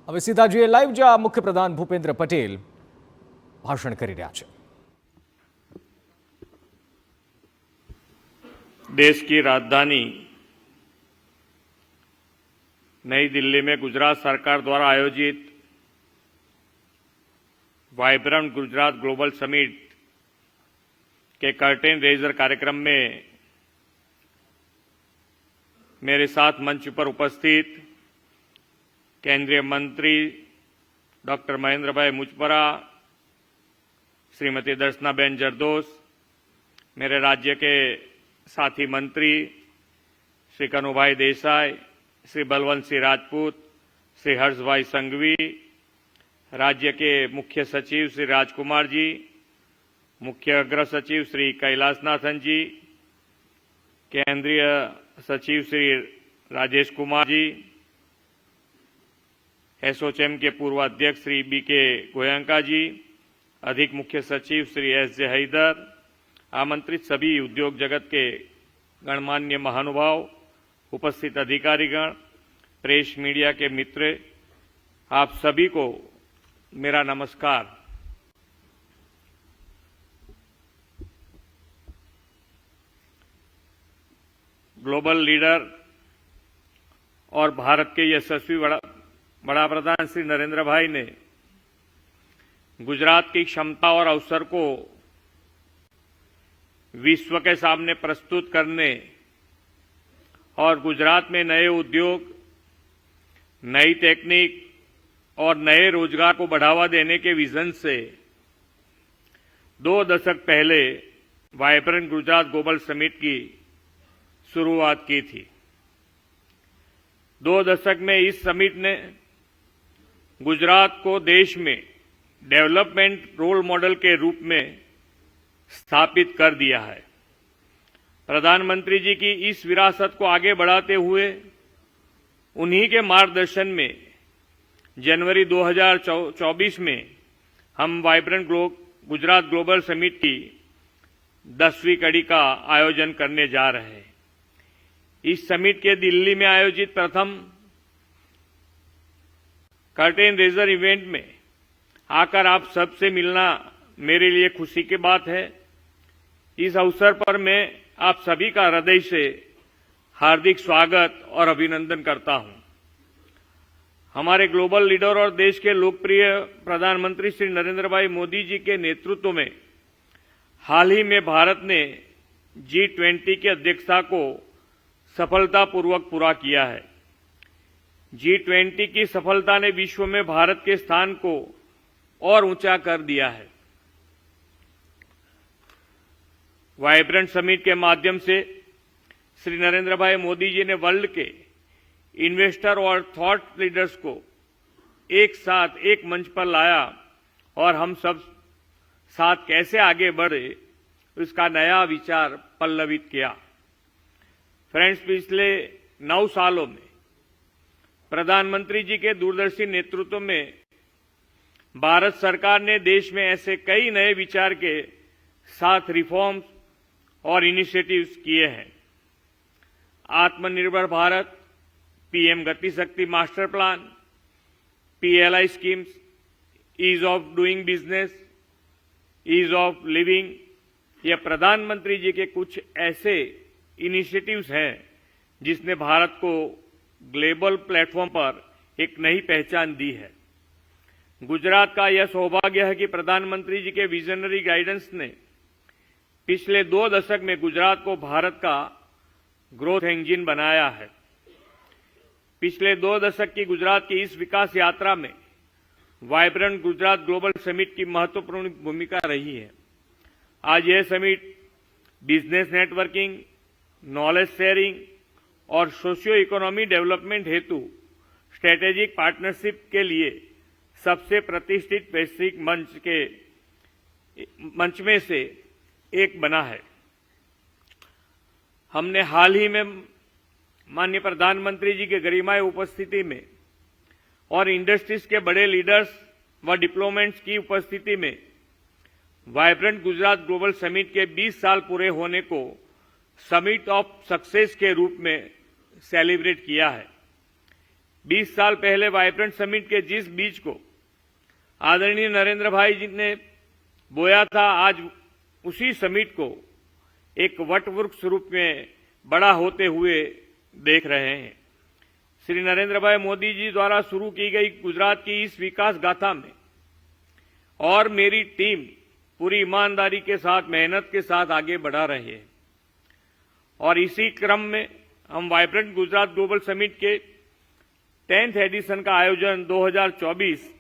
હવે સીધા જોઈએ લાઈવ જ્યાં મુખ્યપ્રધાન ભૂપેન્દ્ર પટેલ ભાષણ કરી રહ્યા છે। देश की राजधानी नई दिल्ली में गुजरात सरकार द्वारा आयोजित वाइब्रेंट गुजरात ग्लोबल समिट के कर्टेन रेजर कार्यक्रम में मेरे साथ मंच पर उपस्थित केंद्रीय मंत्री डॉक्टर महेंद्र भाई मुजपरा, श्रीमती दर्शनाबेन जरदोश, मेरे राज्य के साथी मंत्री श्री कनुभाई देसाई, श्री बलवंत सिंह राजपूत, श्री हर्ष भाई संघवी, राज्य के मुख्य सचिव श्री राजकुमार जी, मुख्य अग्र सचिव श्री कैलाशनाथन जी, केंद्रीय सचिव श्री राजेश कुमार जी, एसोचैम के पूर्व अध्यक्ष श्री बीके गोयंका जी, अधिक मुख्य सचिव श्री एस.जे. हैदर, आमंत्रित सभी उद्योग जगत के गणमान्य महानुभाव, उपस्थित अधिकारीगण, प्रेस मीडिया के मित्र, आप सभी को मेरा नमस्कार। ग्लोबल लीडर और भारत के यशस्वी बड़ा प्रधान श्री नरेंद्र भाई ने गुजरात की क्षमता और अवसर को विश्व के सामने प्रस्तुत करने और गुजरात में नए उद्योग, नई टेक्निक और नए रोजगार को बढ़ावा देने के विजन से 2 दशक पहले वाइब्रेंट गुजरात ग्लोबल समिट की शुरुआत की थी। 2 दशक में इस समिट ने गुजरात को देश में डेवलपमेंट रोल मॉडल के रूप में स्थापित कर दिया है। प्रधानमंत्री जी की इस विरासत को आगे बढ़ाते हुए उन्हीं के मार्गदर्शन में जनवरी 2024 में हम वाइब्रेंट गुजरात ग्लोबल समिट की 10वीं कड़ी का आयोजन करने जा रहे हैं। इस समिट के दिल्ली में आयोजित प्रथम कर्टेन रेजर इवेंट में आकर आप सबसे मिलना मेरे लिए खुशी की बात है। इस अवसर पर मैं आप सभी का हृदय से हार्दिक स्वागत और अभिनंदन करता हूं। हमारे ग्लोबल लीडर और देश के लोकप्रिय प्रधानमंत्री श्री नरेंद्र भाई मोदी जी के नेतृत्व में हाल ही में भारत ने G20 की अध्यक्षता को सफलतापूर्वक पूरा किया है। G20 की सफलता ने विश्व में भारत के स्थान को और ऊंचा कर दिया है। वाइब्रेंट समिट के माध्यम से श्री नरेंद्र भाई मोदी जी ने वर्ल्ड के इन्वेस्टर और थॉट लीडर्स को एक साथ एक मंच पर लाया और हम सब साथ कैसे आगे बढ़े उसका नया विचार पल्लवित किया। फ्रेंड्स, पिछले 9 सालों में प्रधानमंत्री जी के दूरदर्शी नेतृत्व में भारत सरकार ने देश में ऐसे कई नए विचार के साथ रिफॉर्म्स और इनिशिएटिव्स किए हैं। आत्मनिर्भर Bharat, PM Gati Shakti master plan, PLI schemes, ease of doing business, ease of living, ये प्रधानमंत्री जी के कुछ ऐसे इनिशिएटिव्स हैं जिसने भारत को ग्लोबल प्लेटफॉर्म पर एक नई पहचान दी है। गुजरात का यह सौभाग्य है कि प्रधानमंत्री जी के विजनरी गाइडेंस ने पिछले 2 दशक में गुजरात को भारत का ग्रोथ इंजन बनाया है। पिछले 2 दशक की गुजरात की इस विकास यात्रा में वाइब्रेंट गुजरात ग्लोबल समिट की महत्वपूर्ण भूमिका रही है। आज यह summit business networking, knowledge sharing और सोशियो इकोनॉमी डेवलपमेंट हेतु स्ट्रेटेजिक पार्टनरशिप के लिए सबसे प्रतिष्ठित वैश्विक मंच में से एक बना है। हमने हाल ही में माननीय प्रधानमंत्री जी के गरिमामय उपस्थिति में और इंडस्ट्रीज के बड़े लीडर्स व डिप्लोमेट्स की उपस्थिति में वाइब्रेंट गुजरात ग्लोबल समिट के 20 साल पूरे होने को समिट ऑफ सक्सेस के रूप में सेलिब्रेट किया है। 20 साल पहले वाइब्रेंट समिट के जिस बीज को आदरणीय नरेंद्र भाई जी ने बोया था, आज उसी समिट को एक वटवृक्ष रूप में बड़ा होते हुए देख रहे हैं। श्री नरेंद्र भाई मोदी जी द्वारा शुरू की गई गुजरात की इस विकास गाथा में और मेरी टीम पूरी ईमानदारी के साथ, मेहनत के साथ आगे बढ़ा रही है। और इसी क्रम में हम वाइब्रेंट गुजरात ग्लोबल समिट के 10th एडिशन का आयोजन 2024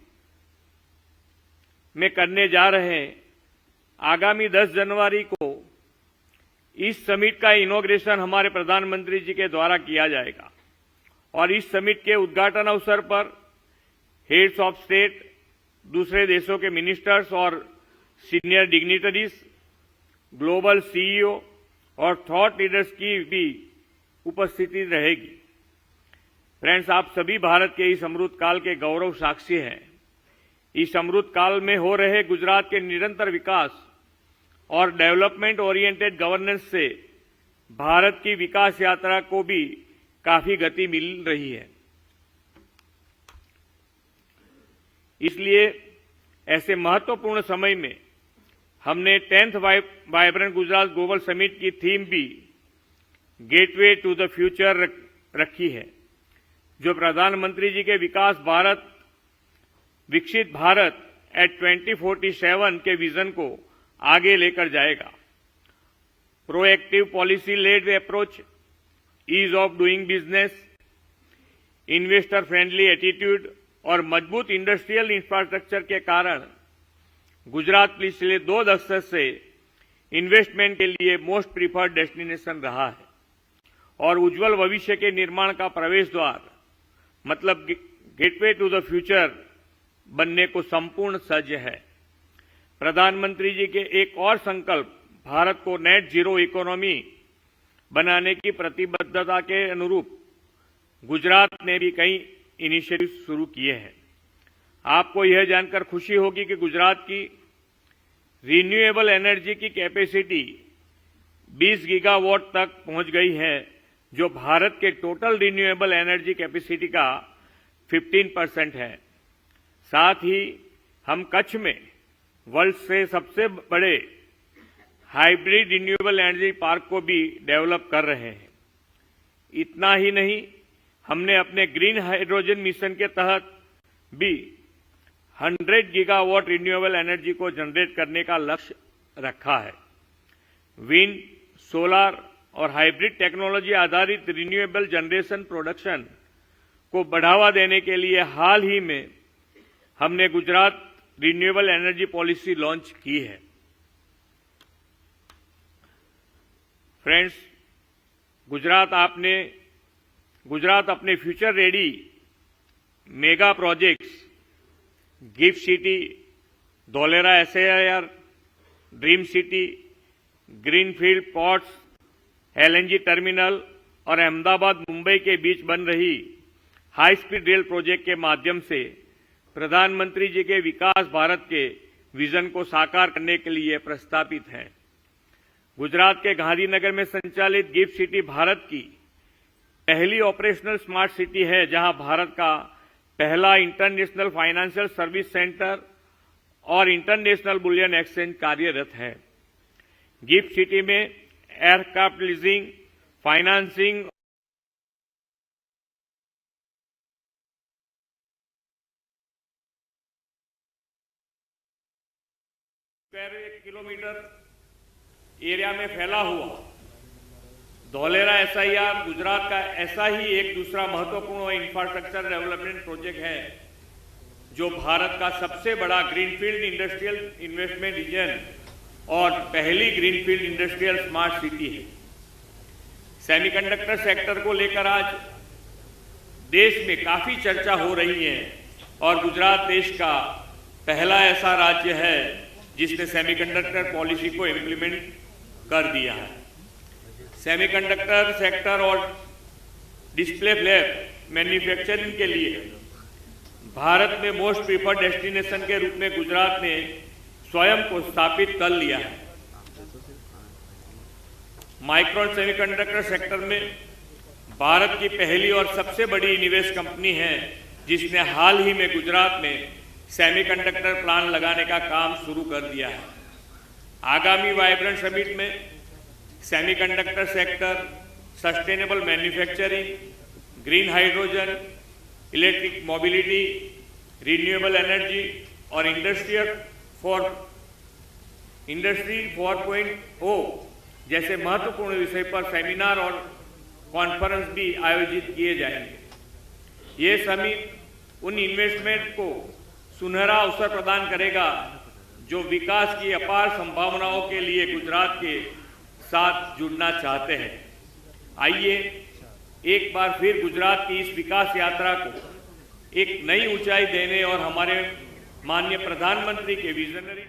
में करने जा रहे हैं। आगामी 10 जनवरी को इस समिट का इनॉग्रेशन हमारे प्रधानमंत्री जी के द्वारा किया जाएगा और इस समिट के उद्घाटन अवसर पर हेड्स ऑफ स्टेट, दूसरे देशों के मिनिस्टर्स और सीनियर डिग्निटरीज, ग्लोबल सीईओ और थॉट लीडर्स की भी उपस्थिति रहेगी। फ्रेंड्स, आप सभी भारत के इस अमृत काल के गौरव साक्षी हैं। इस अमृत काल में हो रहे गुजरात के निरंतर विकास और डेवलपमेंट ओरिएंटेड गवर्नेंस से भारत की विकास यात्रा को भी काफी गति मिल रही है। इसलिए ऐसे महत्वपूर्ण समय में हमने 10th vibrant Gujarat global summit की थीम भी गेटवे टू द फ्यूचर रखी है, जो प्रधानमंत्री जी के विकसित भारत एट 2047 के विजन को आगे लेकर जाएगा। Proactive policy led approach, ease of doing business, investor friendly attitude और मजबूत इंडस्ट्रियल इंफ्रास्ट्रक्चर के कारण गुजरात पिछले 2 दशक से इन्वेस्टमेंट के लिए मोस्ट प्रीफर्ड डेस्टिनेशन रहा है और उज्जवल भविष्य के निर्माण का प्रवेश द्वार मतलब गेटवे टू द फ्यूचर बनने को संपूर्ण सज्ज है। प्रधानमंत्री जी के एक और संकल्प भारत को नेट जीरो इकोनॉमी बनाने की प्रतिबद्धता के अनुरूप गुजरात ने भी कई इनिशिएटिव शुरू किए हैं। आपको यह जानकर खुशी होगी कि गुजरात की रिन्यूएबल एनर्जी की कैपेसिटी 20 गीगावाट तक पहुंच गई है, जो भारत के टोटल रिन्यूएबल एनर्जी कैपेसिटी का 15% है। साथ ही हम कच्छ में वर्ल्ड से सबसे बड़े हाइब्रिड रिन्यूएबल एनर्जी पार्क को भी डेवलप कर रहे हैं। इतना ही नहीं, हमने अपने ग्रीन हाइड्रोजन मिशन के तहत भी 100 गीगावाट रिन्यूएबल एनर्जी को जनरेट करने का लक्ष्य रखा है। विंड, सोलर और हाइब्रिड टेक्नोलॉजी आधारित रिन्यूएबल जनरेशन प्रोडक्शन को बढ़ावा देने के लिए हाल ही में हमने Gujarat renewable energy policy launch की है। फ्रेंड्स, गुजरात अपने future ready mega projects gift city, Dholera SAIR, dream city, greenfield ports, LNG terminal और अहमदाबाद मुंबई के बीच बन रही हाई स्पीड रेल प्रोजेक्ट के माध्यम से प्रधानमंत्री जी के विकास भारत के विजन को साकार करने के लिए प्रस्तावित है। गुजरात के गांधीनगर में संचालित गिफ्ट सिटी भारत की पहली ऑपरेशनल स्मार्ट सिटी है, जहां भारत का पहला इंटरनेशनल फाइनेंशियल सर्विस सेंटर और इंटरनेशनल बुलियन एक्सचेंज कार्यरत है। गिफ्ट सिटी में aircraft leasing, financing kilometre area में फैला हुआ धोलेरा SIR गुजरात का ऐसा ही एक दूसरा महत्वपूर्ण इंफ्रास्ट्रक्चर डेवलपमेंट प्रोजेक्ट है, जो भारत का सबसे बड़ा ग्रीनफील्ड इंडस्ट्रियल इन्वेस्टमेंट रीजन और पहली ग्रीनफील्ड इंडस्ट्रियल स्मार्ट सिटी है। सेमीकंडक्टर सेक्टर को लेकर आज देश में काफी चर्चा हो रही है और गुजरात देश का पहला ऐसा राज्य है जिसने सेमीकंडक्टर पॉलिसी को इम्प्लीमेंट कर दिया है। सेमीकंडक्टर सेक्टर और डिस्प्ले फ्लैप मैन्युफैक्चरिंग के लिए भारत में मोस्ट प्रीफर्ड डेस्टिनेशन के रूप में गुजरात ने स्वयं को स्थापित कर लिया है। माइक्रोन सेमीकंडक्टर सेक्टर में भारत की पहली और सबसे बड़ी निवेश कंपनी है जिसने हाल ही में गुजरात में सेमीकंडक्टर प्लांट लगाने का काम शुरू कर दिया है। आगामी वाइब्रेंट समिट में semiconductor sector, sustainable manufacturing, green hydrogen, electric mobility, renewable energy और इंडस्ट्री 4.0 जैसे महत्वपूर्ण विषय पर सेमिनार और कॉन्फ्रेंस भी आयोजित किए जाएंगे। ये समिट उन इन्वेस्टमेंट को सुनहरा अवसर प्रदान करेगा जो विकास की अपार संभावनाओं के लिए गुजरात के साथ जुड़ना चाहते हैं। आइए एक बार फिर गुजरात की इस विकास यात्रा को एक नई ऊंचाई देने और हमारे माननीय प्रधानमंत्री के विजनरी